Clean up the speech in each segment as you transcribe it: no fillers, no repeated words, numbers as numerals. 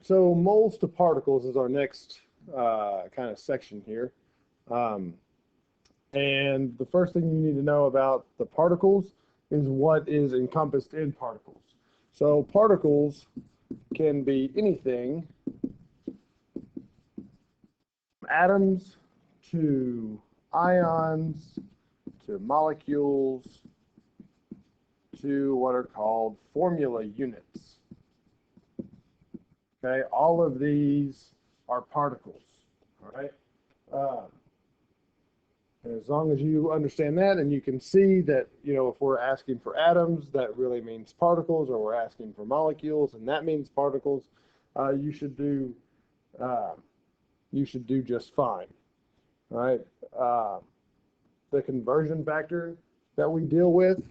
So moles to particles is our next kind of section here. Um, and the first thing you need to know about the particles is what is encompassed in particles. So particles can be anything from atoms to ions to molecules to what are called formula units. Okay, all of these are particles. All right. And as long as you understand that and you can see that, if we're asking for atoms, that really means particles, or we're asking for molecules and that means particles, you should do just fine. All right. The conversion factor that we deal with,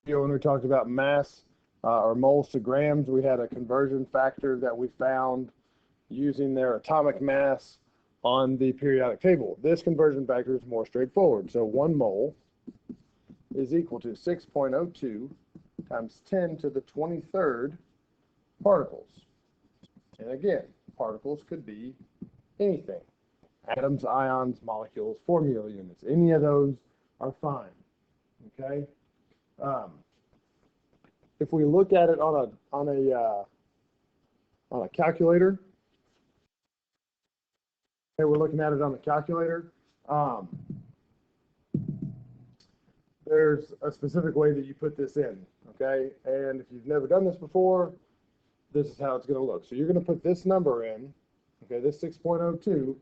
when we talked about mass or moles to grams, we had a conversion factor that we found using their atomic mass on the periodic table. This conversion factor is more straightforward. So 1 mole is equal to 6.02 times 10 to the 23rd particles. And again, particles could be anything. Atoms, ions, molecules, formula units. Any of those are fine. Okay? If we look at it on a calculator, okay, we're looking at it on the calculator. There's a specific way that you put this in, okay? And if you've never done this before, this is how it's going to look. So you're going to put this number in, okay, this 6.02,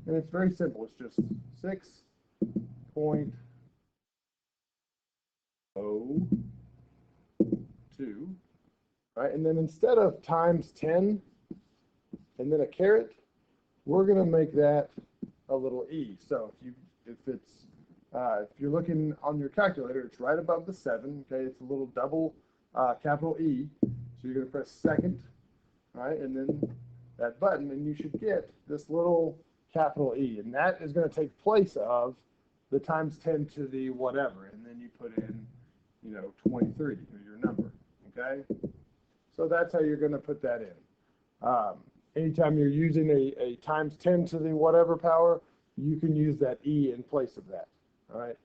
and it's very simple. It's just 6.02, right? And then instead of times 10 and then a caret, we're going to make that a little e. So if you're looking on your calculator, it's right above the 7. Okay, it's a little double capital E. So you're going to press second, right, and then that button, and you should get this little capital E, and that is going to take place of the times 10 to the whatever, and then you put in, 23, your number. Okay, so that's how you're going to put that in. Anytime you're using a times 10 to the whatever power, you can use that E in place of that. All right.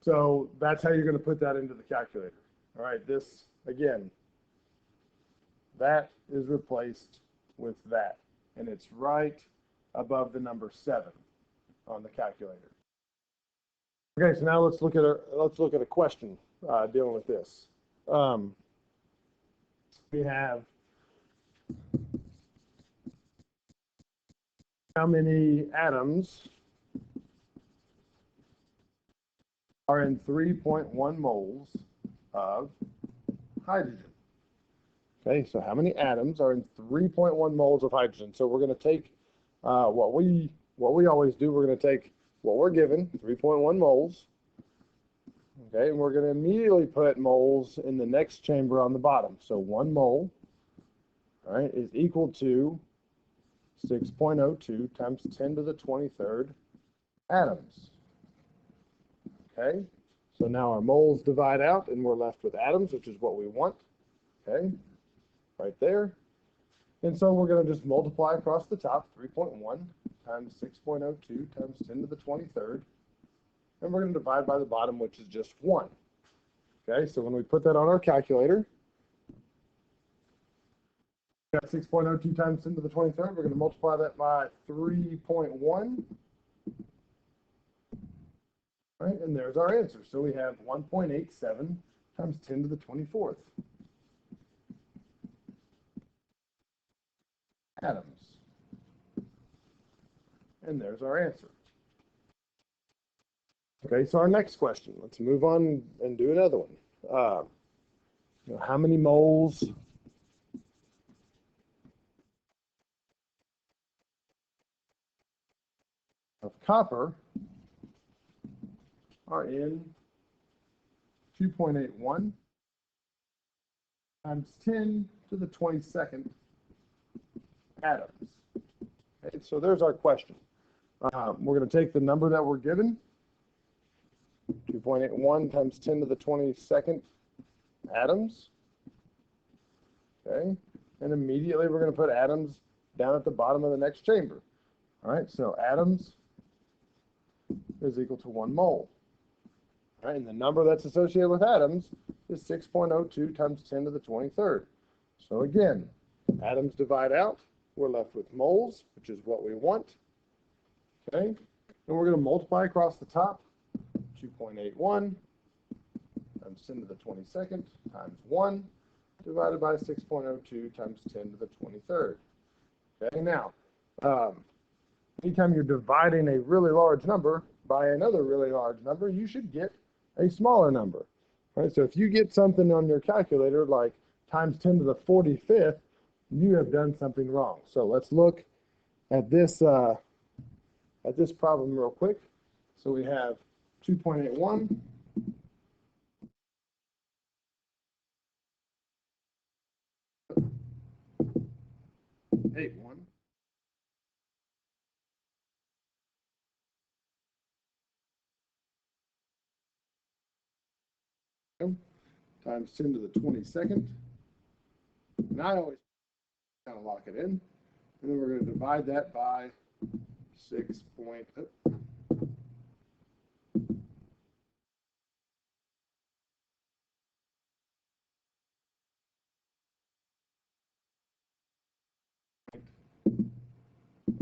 So that's how you're going to put that into the calculator. All right. This, again, that is replaced with that. And it's right above the number 7 on the calculator. Okay, so now let's look at a question dealing with this. We have how many atoms are in 3.1 moles of hydrogen. Okay, so how many atoms are in 3.1 moles of hydrogen? So we're going to take what we always do. We're going to take what we're given, 3.1 moles. Okay, and we're going to immediately put moles in the next chamber on the bottom. So 1 mole, all right, is equal to 6.02 times 10 to the 23rd atoms. Okay, so now our moles divide out and we're left with atoms, which is what we want. Okay, right there. And so we're going to just multiply across the top, 3.1 times 6.02 times 10 to the 23rd. And we're going to divide by the bottom, which is just 1. Okay, so when we put that on our calculator, we got 6.02 times 10 to the 23rd. We're going to multiply that by 3.1. Right, and there's our answer. So we have 1.87 times 10 to the 24th atoms. And there's our answer. Okay, so our next question. Let's move on and do another one. How many moles of copper are in 2.81 times 10 to the 22nd atoms? Okay, so there's our question. We're going to take the number that we're given, 2.81 times 10 to the 22nd atoms. Okay, and immediately we're going to put atoms down at the bottom of the next chamber. All right, so atoms is equal to 1 mole. All right, and the number that's associated with atoms is 6.02 times 10 to the 23rd. So again, atoms divide out. We're left with moles, which is what we want. Okay, and we're going to multiply across the top. 2.81 times 10 to the 22nd times 1 divided by 6.02 times 10 to the 23rd. Okay, now, anytime you're dividing a really large number by another really large number, you should get a smaller number. All right, so if you get something on your calculator like times 10 to the 45th, you have done something wrong. So let's look at this problem real quick. So we have 2.81 81 times 10 to the 22nd. And I always kind of lock it in. And then we're going to divide that by 6.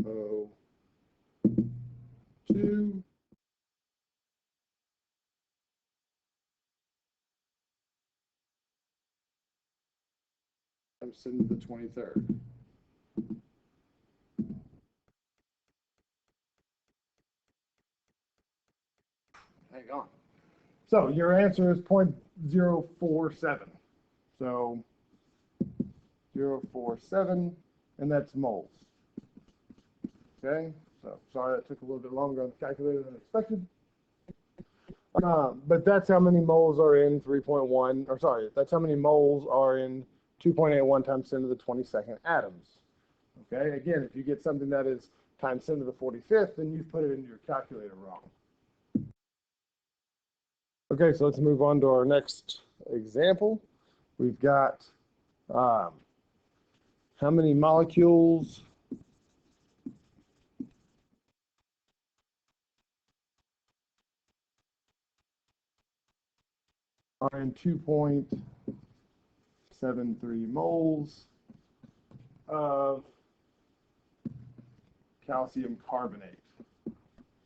Oh, 2 times 10 to the 23rd. Hang on. So your answer is 0.047. So 0.047, and that's moles. Okay, so sorry that took a little bit longer on the calculator than expected. But that's how many moles are in 3.1, or sorry, that's how many moles are in 2.81 times 10 to the 22nd atoms. Okay, again, if you get something that is times 10 to the 45th, then you've put it into your calculator wrong. Okay, so let's move on to our next example. We've got how many molecules are in 2.73 moles of calcium carbonate.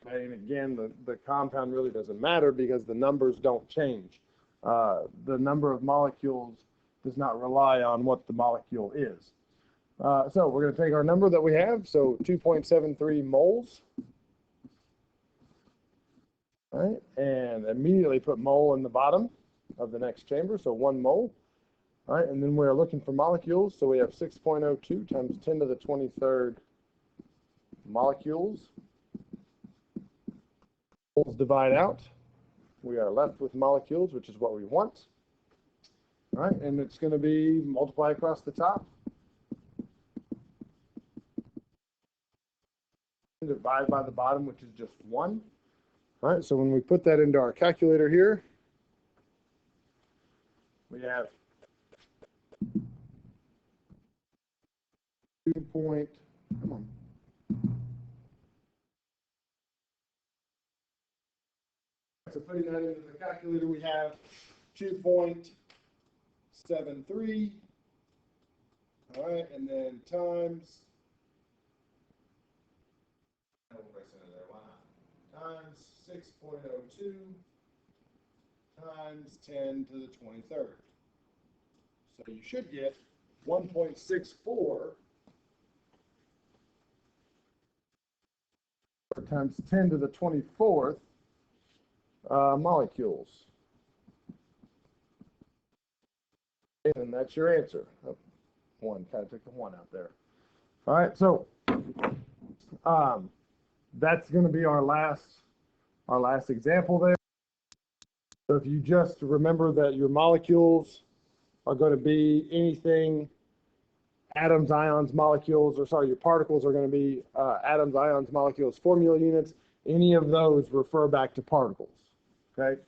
Okay, and again, the compound really doesn't matter because the numbers don't change. The number of molecules does not rely on what the molecule is. So we're going to take our number that we have, so 2.73 moles, right, and immediately put mole in the bottom of the next chamber, so 1 mole. All right, and then we're looking for molecules, so we have 6.02 times 10 to the 23rd molecules. Moles divide out. We are left with molecules, which is what we want. All right, and it's going to be multiply across the top. Divide by the bottom, which is just 1. All right, so when we put that into our calculator here, we have 2 point, come on. So putting that into the calculator, we have 2.73. All right, and then times, times 6.02 times 10 to the 23rd. So you should get 1.64 times 10 to the 24th molecules. And that's your answer. Oh, 1, kind of took the 1 out there. All right, so that's going to be our last example there. So if you just remember that your molecules are going to be anything atoms, ions, molecules, or sorry, your particles are going to be atoms, ions, molecules, formula units. Any of those refer back to particles. Okay.